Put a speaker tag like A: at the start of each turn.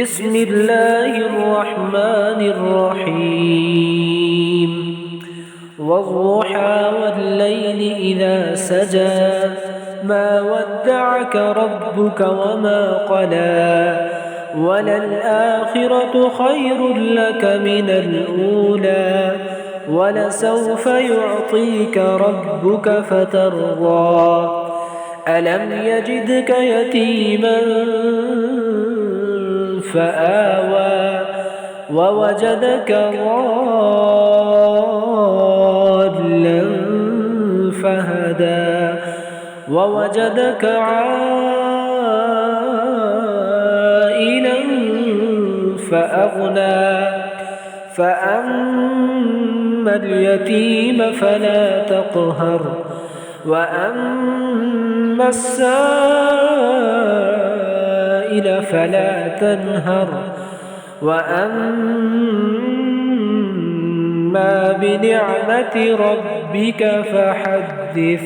A: بسم الله الرحمن الرحيم والضحى والليل إذا سجى ما ودعك ربك وما قلى وللآخرة خير لك من الأولى ولسوف يعطيك ربك فترضى ألم يجدك يتيما فآوى ووجدك ضالا فهدى ووجدك عائلا فأغنى فأما اليتيم فلا تقهر وأما السائل فلا تنهر وأما بنعمة ربك فحدث.